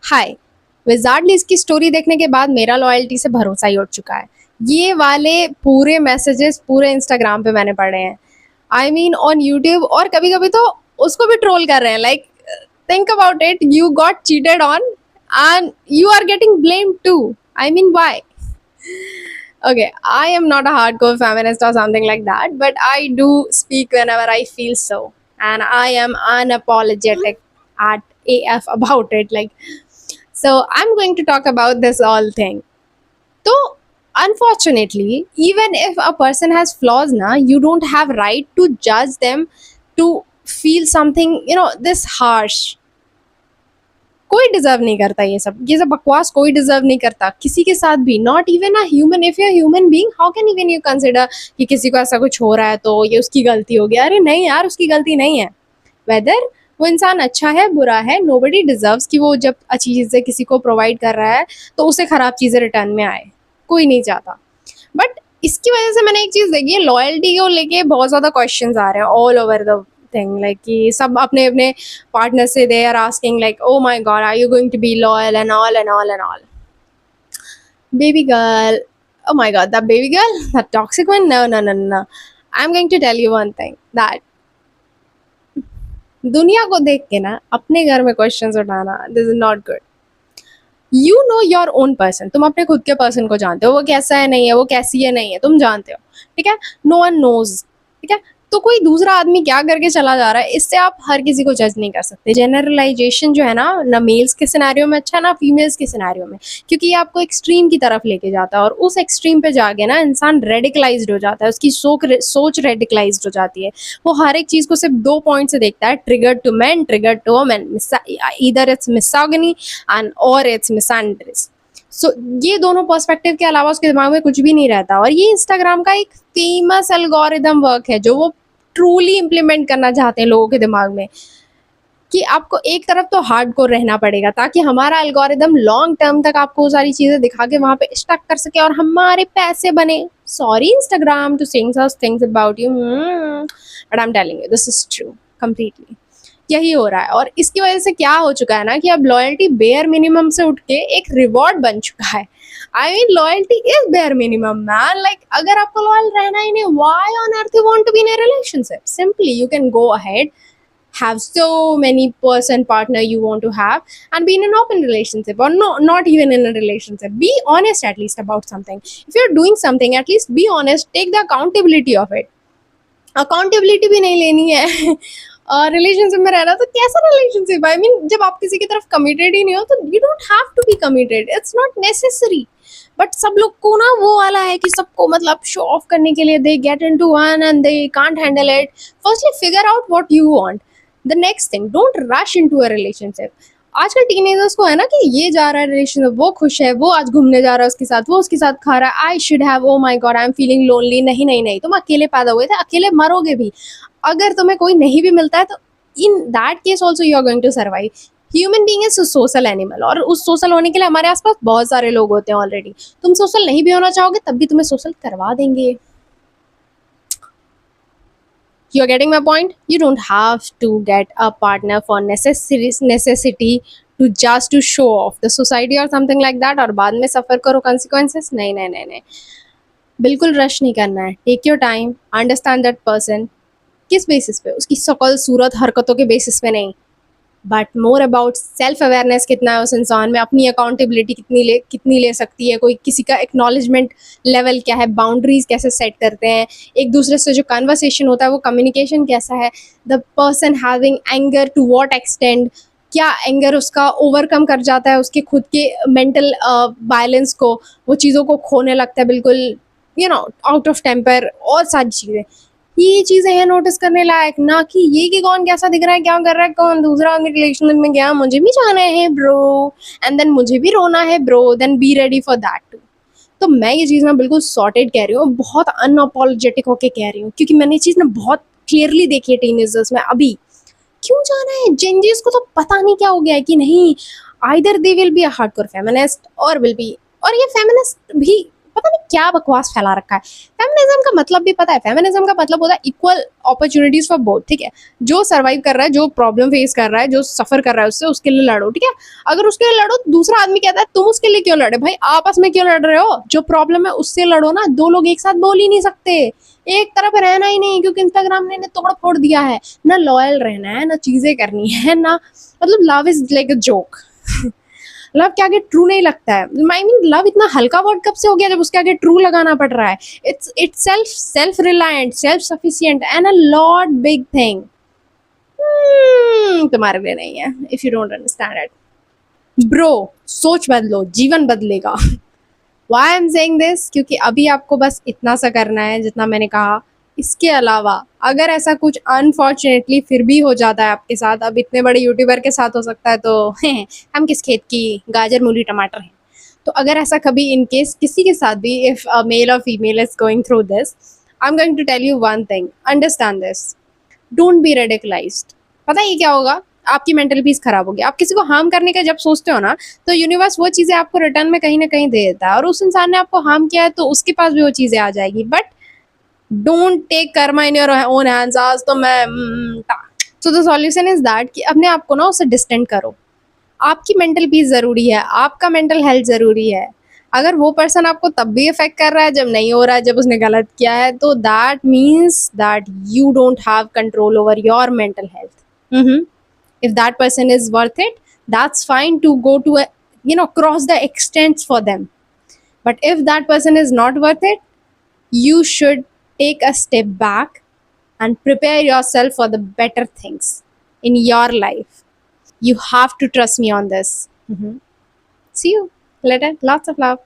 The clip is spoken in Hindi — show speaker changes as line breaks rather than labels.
हाय। विजार्ड लिस्ट की स्टोरी देखने के बाद मेरा लॉयल्टी से भरोसा ही उठ चुका है। ये वाले पूरे मैसेजेस पूरे इंस्टाग्राम पे मैंने पढ़े हैं। आई मीन ऑन यूट्यूब, और कभी कभी तो उसको भी ट्रोल कर रहे हैं। Like, think about it, you got cheated on and you are getting blamed too. I mean why? Okay, I am not a hardcore feminist or something like that, but I do speak whenever I feel so, and I am unapologetic at AF about it. Like, so I'm going to talk about this all thing. So, unfortunately, even if a person has flaws, na, you don't have right to judge them, to feel something, this harsh. कोई डिजर्व नहीं करता ये सब बकवास कोई डिजर्व नहीं करता किसी के साथ भी, not even a human. If you human being, how can even you consider कि किसी को ऐसा कुछ हो रहा है तो ये उसकी गलती होगी? अरे नहीं यार, उसकी गलती नहीं है। वेदर वो इंसान अच्छा है बुरा है, नोबडी डिजर्व्स कि वो जब अच्छी चीजें किसी को प्रोवाइड कर रहा है तो उसे खराब चीजें रिटर्न में आए। कोई नहीं चाहता। बट इसकी वजह से मैंने एक चीज देखी है, लॉयल्टी को लेके बहुत ज्यादा क्वेश्चंस आ रहे हैं all over the thing. Like कि सब अपने अपने पार्टनर से they are asking like, oh my god, are you going to be loyal and all and all and all. Baby girl, oh my god, that baby girl, that toxic one, no, no, no, no. I'm going to tell you one thing, that दुनिया को देख के ना अपने घर में क्वेश्चंस उठाना, this is not good. You know your own person, तुम अपने खुद के पर्सन को जानते हो, वो कैसा है नहीं है, वो कैसी है नहीं है, तुम जानते हो, ठीक है। नो वन नोज, ठीक है। तो कोई दूसरा आदमी क्या करके चला जा रहा है, इससे आप हर किसी को जज नहीं कर सकते। जनरलाइजेशन जो है ना मेल्स के सिनेरियो में अच्छा, ना फीमेल्स के सिनेरियो में, क्योंकि ये आपको एक्सट्रीम की तरफ लेके जाता है और उस एक्सट्रीम पे जाके ना इंसान रेडिकलाइज्ड हो जाता है, उसकी सोच रेडिकलाइज्ड हो जाती है। वो हर एक चीज को सिर्फ दो पॉइंट से देखता है, triggered to man, triggered to women, either it's misogyny and और इट्स मिसएंड्रिस। सो ये दोनों पर्सपेक्टिव के अलावा उसके दिमाग में कुछ भी नहीं रहता। और ये इंस्टाग्राम का एक फेमस एल्गोरिदम वर्क है जो वो ट्रूली इम्प्लीमेंट करना चाहते हैं लोगों के दिमाग में, कि आपको एक तरफ तो हार्डकोर रहना पड़ेगा ताकि हमारा एल्गोरिदम लॉन्ग टर्म तक आपको वो सारी चीजें दिखा के वहां पे स्टक कर सके और हमारे पैसे बने। Sorry Instagram to saying such things about you, but I am telling you this is true completely. यही हो रहा है। और इसकी वजह से क्या हो चुका है ना कि अब लॉयल्टी बेयर मिनिमम से उठ के एक रिवॉर्ड बन चुका है। I mean loyalty is bare minimum man. Like अगर आपको लॉयल रहना ही नहीं, why on earth you want to be in a relationship? Simply you can go ahead, have so many person partner you want to have, and be in an open relationship, or no, not even in a relationship. Be honest at least about something. If you're doing something, at least be honest, take the accountability of it. Accountability भी नहीं लेनी है और रिलेशनशिप में रहना, तो कैसा रिलेशनशिप? आई मीन जब आप किसी की तरफ कमिटेड ही नहीं हो तो you don't have to be committed, it's not necessary. But सब लोग को ना वो वाला है कि सबको मतलब शो ऑफ करने के लिए they get into one and they can't handle it. Firstly figure out what you want, the next thing, don't rush into a relationship. आजकल टीनेजर्स को है ना कि ये जा रहा है रिलेशन, वो खुश है, वो आज घूमने जा रहा है उसके साथ, वो उसके साथ खा रहा है, I should have, O my God I am feeling lonely. नहीं नहीं नहीं, तुम अकेले पैदा हुए थे, अकेले मरोगे भी। अगर तुम्हें कोई नहीं भी मिलता है तो in that case also you are going to survive. Human being is social animal, और उस सोशल होने के लिए हमारे आसपास बहुत सारे लोग होते हैं ऑलरेडी। तुम सोशल नहीं भी होना चाहोगे तब भी तुम्हें सोशल करवा देंगे। You're getting my point? You don't have to get a partner for necessity to just to show off the society or something like that, और बाद में सफर करो consequences। नहीं नहीं नहीं नहीं, बिल्कुल रश नहीं करना है। Take your time, understand that person. किस बेसिस पे? उसकी शकल सूरत हरकतों के बेसिस पे नहीं, but more about self awareness कितना है उस इंसान में, अपनी अकाउंटेबिलिटी कितनी ले सकती है, कोई किसी का एक्नॉलेजमेंट लेवल क्या है, बाउंड्रीज कैसे सेट करते हैं, एक दूसरे से जो कन्वर्सेशन होता है वो कम्युनिकेशन कैसा है, the person having anger to what extent, क्या एंगर उसका ओवरकम कर जाता है उसके खुद के मेंटल बैलेंस को, वो चीज़ों को खोने लगता है बिल्कुल, आउट ऑफ टेम्पर, और सारी चीज़ें। ये चीजें हैं नोटिस करने लायक, ना कि ये कि कौन कैसा दिख रहा है, क्या कर रहा है, कौन दूसरा आदमी रिलेशनशिप में गया, मुझे भी जाना है ब्रो, एंड देन मुझे भी रोना है bro, then be ready for that too. तो मैं ये चीज़ ना बिल्कुल सॉर्टेड कह रही हूँ, बहुत अनअपोलोजेटिक होके कह रही हूँ, क्योंकि मैंने ये चीज़ ना बहुत क्लियरली देखी है टीनेजर्स में। अभी क्यों जाना है? जेंजीज को तो पता नहीं क्या हो गया है कि नहीं, either they will be a hardcore feminist और विल बी, और ये फेमिनिस्ट भी पता नहीं क्या बकवास फैला रखा है। फेमिनिज्म का मतलब भी पता है, फेमिनिज्म का मतलब होता है इक्वल अपॉर्चुनिटीज फॉर बोथ, ठीक है। जो सर्वाइव कर रहा है, जो प्रॉब्लम फेस कर रहा है, जो सफर कर रहा है उससे, उसके लिए लड़ो, ठीक है। अगर उसके लिए लड़ो, दूसरा आदमी कहता है तुम उसके लिए क्यों लड़े, भाई आपस में क्यों लड़ रहे हो, जो प्रॉब्लम है उससे लड़ो ना। दो लोग एक साथ बोल ही नहीं सकते, एक तरफ रहना ही नहीं, क्योंकि इंस्टाग्राम ने तोड़ फोड़ दिया है ना। लॉयल रहना है ना, चीजें करनी है ना, मतलब love is like a joke. Love के आगे ट्रू नहीं लगता है। आई मीन लव इतना हल्का वर्ड कब से हो गया जब उसके आगे ट्रू लगाना पड़ रहा है। It's self reliant, self sufficient and a lot big thing. तुम्हारे लिए नहीं है, if you don't understand it bro. सोच बदलो, जीवन बदलेगा। Why I am saying this, क्योंकि अभी आपको बस इतना सा करना है जितना मैंने कहा। इसके अलावा अगर ऐसा कुछ अनफॉर्चुनेटली फिर भी हो जाता है आपके साथ, अब इतने बड़े यूट्यूबर के साथ हो सकता है तो हम किस खेत की गाजर मूली टमाटर हैं। तो अगर ऐसा कभी इन केस किसी के साथ भी, इफ अ मेल और female is going through this, I am going to tell you one thing, understand this, don't be radicalized. पता है ये क्या होगा, आपकी मेंटल पीस खराब होगी। आप किसी को हार्म करने का जब सोचते हो ना, तो यूनिवर्स वो चीजें आपको रिटर्न में कहीं ना कहीं दे देता है, और उस इंसान ने आपको हार्म किया है तो उसके पास भी वो चीजें आ जाएगी। But don't take karma in your own hands. आज तो मैं so the solution is that कि अपने आप को ना उससे डिस्टेंट करो। आपकी मेंटल पीस जरूरी है, आपका मेंटल हेल्थ जरूरी है। अगर वो पर्सन आपको तब भी इफेक्ट कर रहा है जब नहीं हो रहा है, जब उसने गलत किया है, तो that means that you don't have control over your mental health. If that person is worth it, that's fine to go to a, cross the extents for them. But if that person is not worth it, you should take a step back and prepare yourself for the better things in your life. You have to trust me on this. See you later. Lots of love.